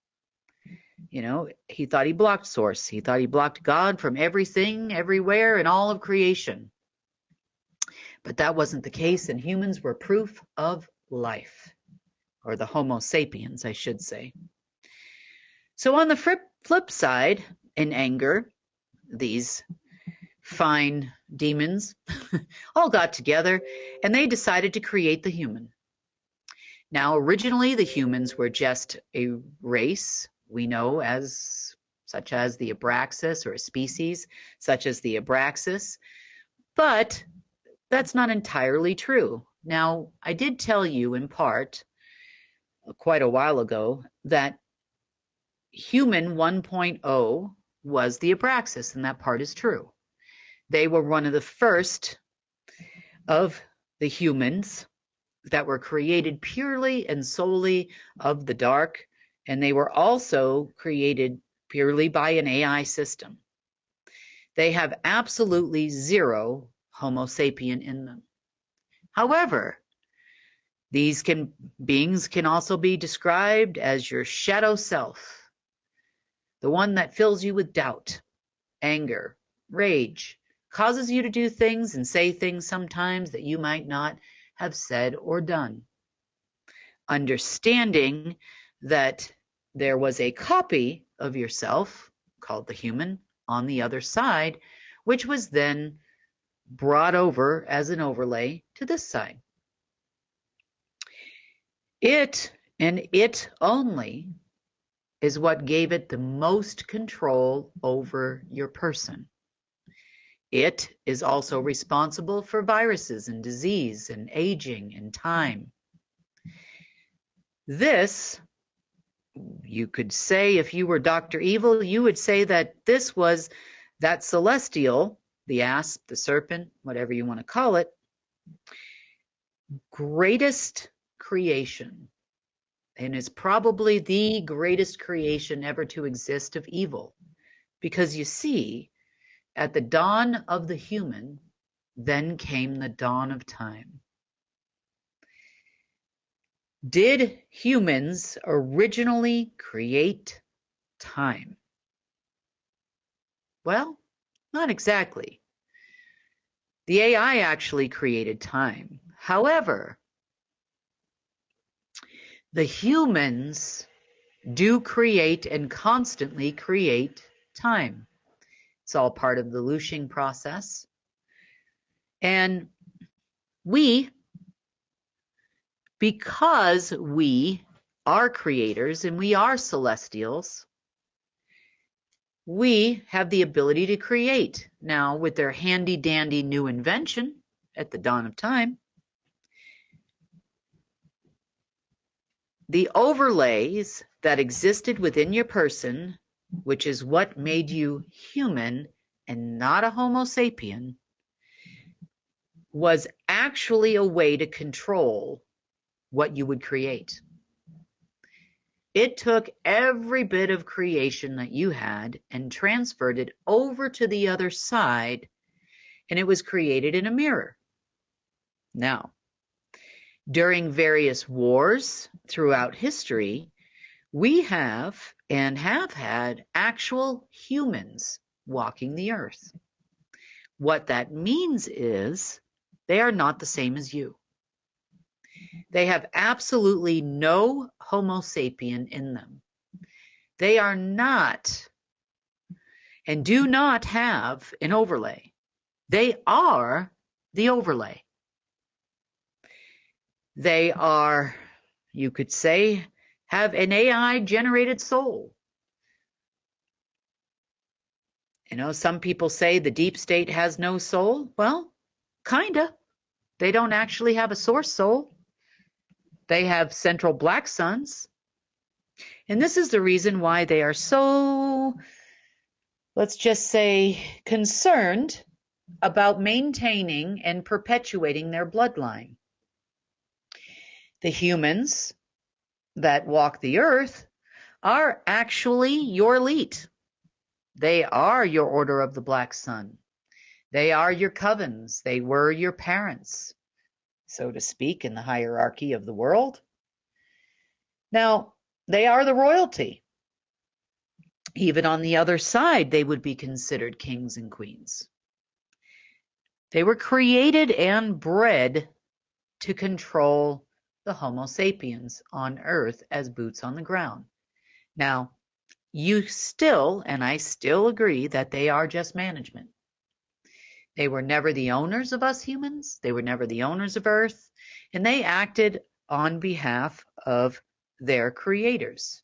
He thought he blocked source. He thought he blocked God from everything, everywhere, and all of creation. But that wasn't the case, and humans were proof of life, or the homo sapiens, I should say. So on the flip side, in anger, these fine demons all got together and they decided to create the human. Now, originally, the humans were just a race we know as, such as the Abraxas, or a species such as the Abraxas, but that's not entirely true. Now, I did tell you in part quite a while ago that human 1.0 was the Abraxas, and that part is true. They were one of the first of the humans that were created purely and solely of the dark, and they were also created purely by an AI system. They have absolutely zero Homo sapien in them. However, these beings can also be described as your shadow self, the one that fills you with doubt, anger, rage, causes you to do things and say things sometimes that you might not have said or done. Understanding that there was a copy of yourself, called the human, on the other side, which was then brought over as an overlay to this side. It, and it only, is what gave it the most control over your person. It is also responsible for viruses and disease and aging and time. This, you could say, if you were Dr. Evil, you would say that this was that celestial, the asp, the serpent, whatever you want to call it, greatest creation, and is probably the greatest creation ever to exist of evil. Because you see, at the dawn of the human, then came the dawn of time. Did humans originally create time? Well, not exactly. The AI actually created time. However, the humans do create and constantly create time. It's all part of the Lushing process. And we, because we are creators and we are celestials, we have the ability to create. Now, with their handy-dandy new invention at the dawn of time, the overlays that existed within your person, which is what made you human and not a Homo sapien, was actually a way to control what you would create. It took every bit of creation that you had and transferred it over to the other side, and it was created in a mirror. Now, during various wars throughout history, we have and have had actual humans walking the earth. What that means is they are not the same as you. They have absolutely no Homo sapien in them. They are not and do not have an overlay. They are the overlay. They are, you could say, have an AI-generated soul. You know, some people say the deep state has no soul. Well, kinda. They don't actually have a source soul. They have central black suns. And this is the reason why they are so, let's just say, concerned about maintaining and perpetuating their bloodline. The humans that walk the earth are actually your elite. They are your Order of the Black Sun. They are your covens. They were your parents, so to speak, in the hierarchy of the world. Now, they are the royalty. Even on the other side, they would be considered kings and queens. They were created and bred to control the Homo sapiens on Earth as boots on the ground. Now, you still, and I still agree that they are just management. They were never the owners of us humans. They were never the owners of Earth. And they acted on behalf of their creators.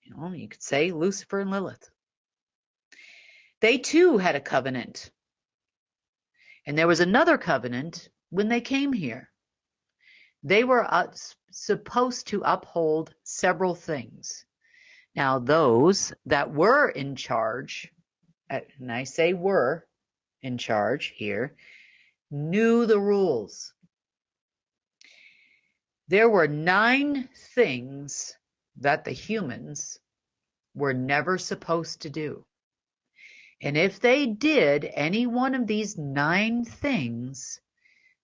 You know, you could say Lucifer and Lilith. They too had a covenant. And there was another covenant when they came here. They were supposed to uphold several things. Now, those that were in charge, and I say were in charge here, knew the rules. There were 9 things that the humans were never supposed to do. And if they did any one of these 9 things,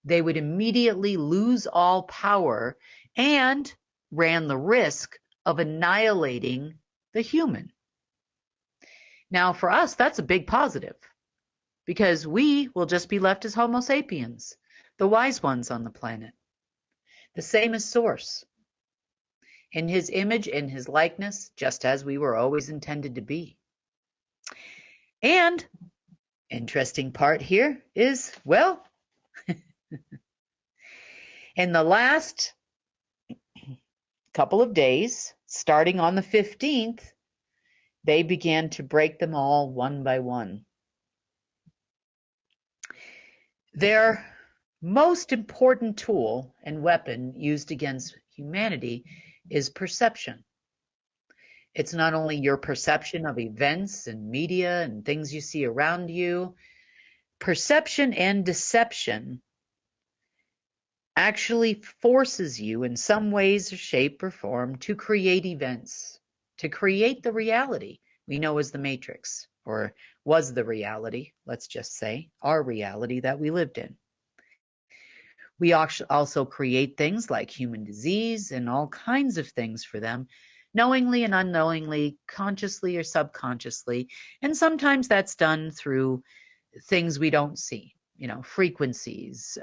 they would immediately lose all power and ran the risk of annihilating the human. Now, for us, that's a big positive, because we will just be left as Homo sapiens, the wise ones on the planet. The same as Source, in his image and his likeness, just as we were always intended to be. And interesting part here is, well, in the last couple of days, starting on the 15th, they began to break them all one by one. Their most important tool and weapon used against humanity is perception. It's not only your perception of events and media and things you see around you. Perception and deception actually forces you in some ways or shape or form to create events, to create the reality we know as the Matrix, or was the reality, let's just say, our reality that we lived in. We also create things like human disease and all kinds of things for them, knowingly and unknowingly, consciously or subconsciously. And sometimes that's done through things we don't see, frequencies,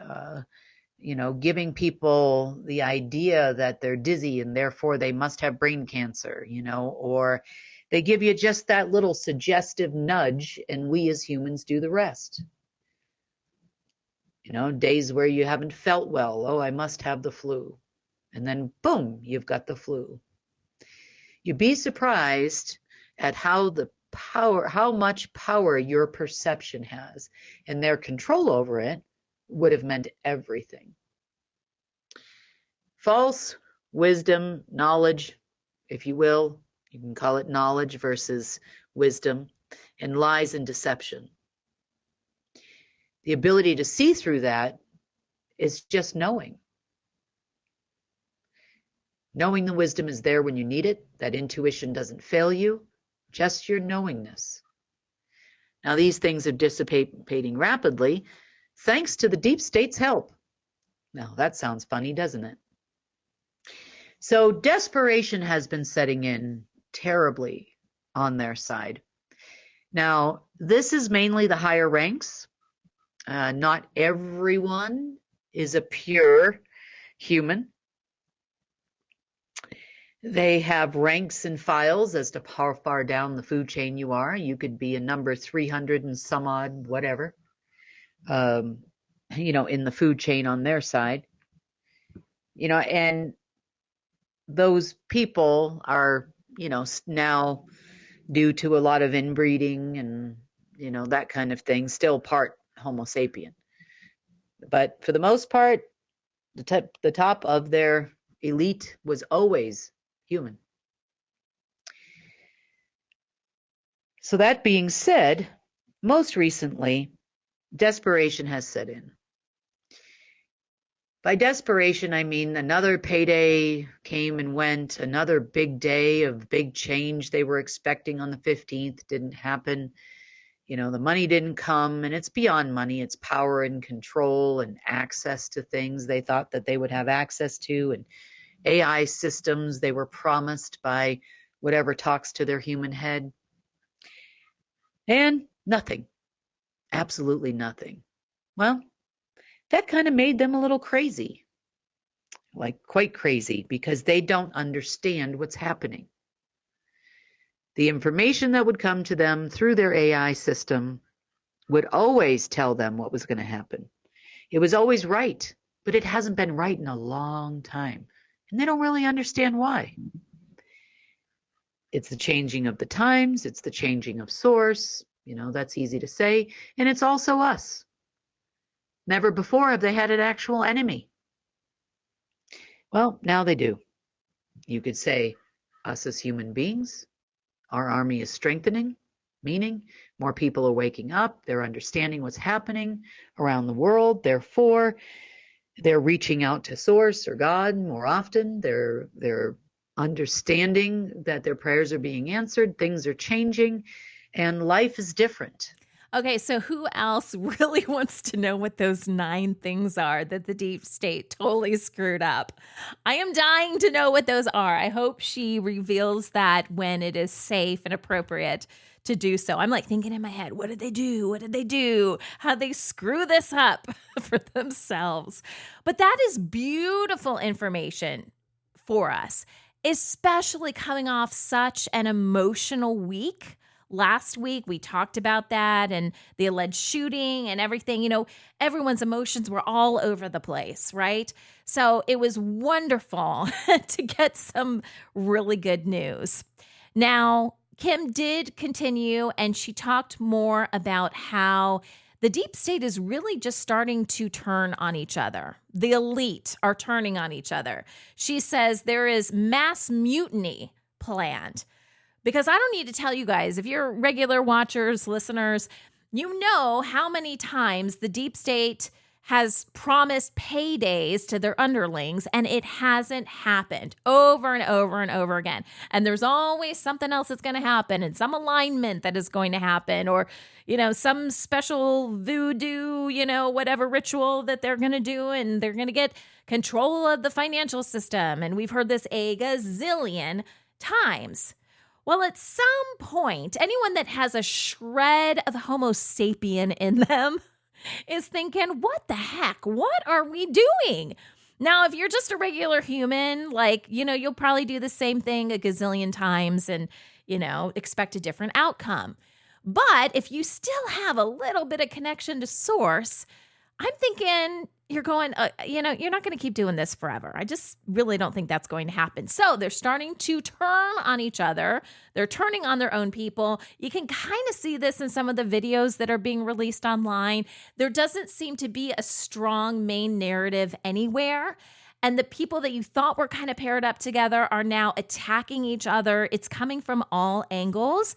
giving people the idea that they're dizzy and therefore they must have brain cancer, or they give you just that little suggestive nudge and we as humans do the rest. Days where you haven't felt well. Oh, I must have the flu. And then boom, you've got the flu. You'd be surprised at how much power your perception has, and their control over it would have meant everything. False wisdom, knowledge, if you will, you can call it knowledge versus wisdom, and lies and deception. The ability to see through that is just knowing. Knowing the wisdom is there when you need it, that intuition doesn't fail you, just your knowingness. Now, these things are dissipating rapidly thanks to the deep state's help. Now, that sounds funny, doesn't it? So desperation has been setting in terribly on their side. Now, this is mainly the higher ranks. Not everyone is a pure human. They have ranks and files as to how far down the food chain you are. You could be a number 300 and some odd, whatever, in the food chain on their side. And those people are, now due to a lot of inbreeding and, that kind of thing, still part Homo sapien. But for the most part, the top of their elite was always human. So that being said, most recently, desperation has set in. By desperation, I mean another payday came and went, another big day of big change they were expecting on the 15th didn't happen. The money didn't come, and it's beyond money. It's power and control and access to things they thought that they would have access to, and AI systems they were promised by whatever talks to their human head. And nothing. Absolutely nothing. Well, that kind of made them a little crazy, like quite crazy, because they don't understand what's happening. The information that would come to them through their AI system would always tell them what was going to happen. It was always right, but it hasn't been right in a long time, and they don't really understand why. It's the changing of the times, it's the changing of source, that's easy to say, and it's also us. Never before have they had an actual enemy. Well, now they do. You could say us as human beings, our army is strengthening, meaning more people are waking up, they're understanding what's happening around the world, therefore they're reaching out to source or God more often, they're understanding that their prayers are being answered, things are changing, and life is different. Okay, so who else really wants to know what those 9 things are that the deep state totally screwed up? I am dying to know what those are. I hope she reveals that when it is safe and appropriate to do so. I'm like thinking in my head, what did they do? What did they do? How'd they screw this up for themselves? But that is beautiful information for us, especially coming off such an emotional week. Last week, we talked about that and the alleged shooting and everything. Everyone's emotions were all over the place, right? So it was wonderful to get some really good news. Now, Kim did continue and she talked more about how the deep state is really just starting to turn on each other. The elite are turning on each other. She says there is mass mutiny planned. Because I don't need to tell you guys, if you're regular watchers, listeners, you know how many times the deep state has promised paydays to their underlings and it hasn't happened over and over and over again. And there's always something else that's going to happen and some alignment that is going to happen or, some special voodoo, whatever ritual that they're going to do and they're going to get control of the financial system. And we've heard this a gazillion times. Well, at some point, anyone that has a shred of homo sapien in them is thinking, what the heck? What are we doing? Now, if you're just a regular human, you'll probably do the same thing a gazillion times and, expect a different outcome. But if you still have a little bit of connection to source, I'm thinking you're going, you're not going to keep doing this forever. I just really don't think that's going to happen. So they're starting to turn on each other. They're turning on their own people. You can kind of see this in some of the videos that are being released online. There doesn't seem to be a strong main narrative anywhere. And the people that you thought were kind of paired up together are now attacking each other. It's coming from all angles.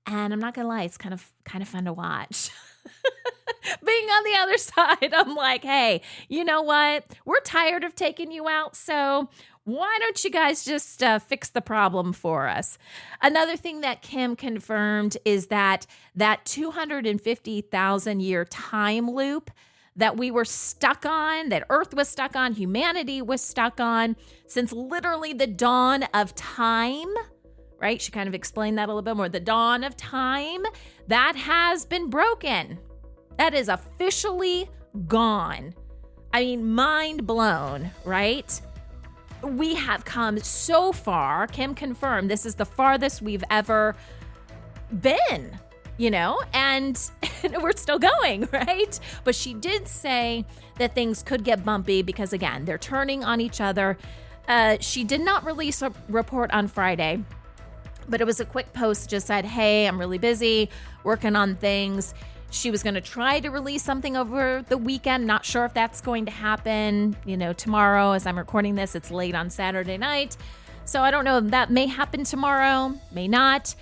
And I'm not going to lie, it's kind of fun to watch. Being on the other side, I'm like, hey, you know what? We're tired of taking you out, so why don't you guys just fix the problem for us? Another thing that Kim confirmed is that 250,000 year time loop that we were stuck on, that Earth was stuck on, humanity was stuck on, since literally the dawn of time, right? She kind of explained that a little bit more. The dawn of time, that has been broken. That is officially gone. I mean, mind blown, right? We have come so far. Kim confirmed this is the farthest we've ever been, and we're still going, right? But she did say that things could get bumpy because, again, they're turning on each other. She did not release a report on Friday, but it was a quick post, just said, hey, I'm really busy working on things. She was going to try to release something over the weekend. Not sure if that's going to happen, tomorrow. As I'm recording this, it's late on Saturday night. So I don't know. That may happen tomorrow, may not.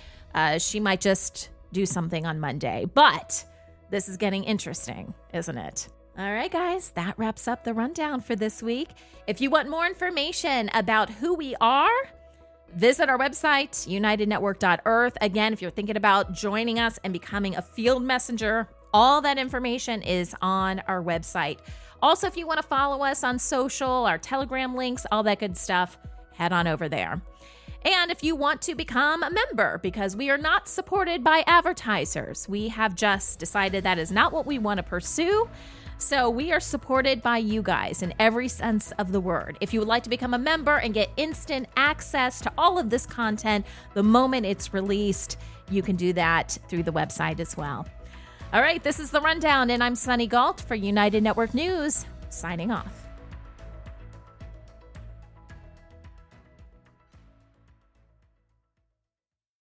She might just do something on Monday. But this is getting interesting, isn't it? All right, guys, that wraps up the rundown for this week. If you want more information about who we are, visit our website, unitednetwork.earth. Again, if you're thinking about joining us and becoming a field messenger, all that information is on our website. Also, if you want to follow us on social, our Telegram links, all that good stuff, head on over there. And if you want to become a member, because we are not supported by advertisers, we have just decided that is not what we want to pursue. So we are supported by you guys in every sense of the word. If you would like to become a member and get instant access to all of this content the moment it's released, you can do that through the website as well. All right, this is The Rundown, and I'm Sunny Galt for United Network News, signing off.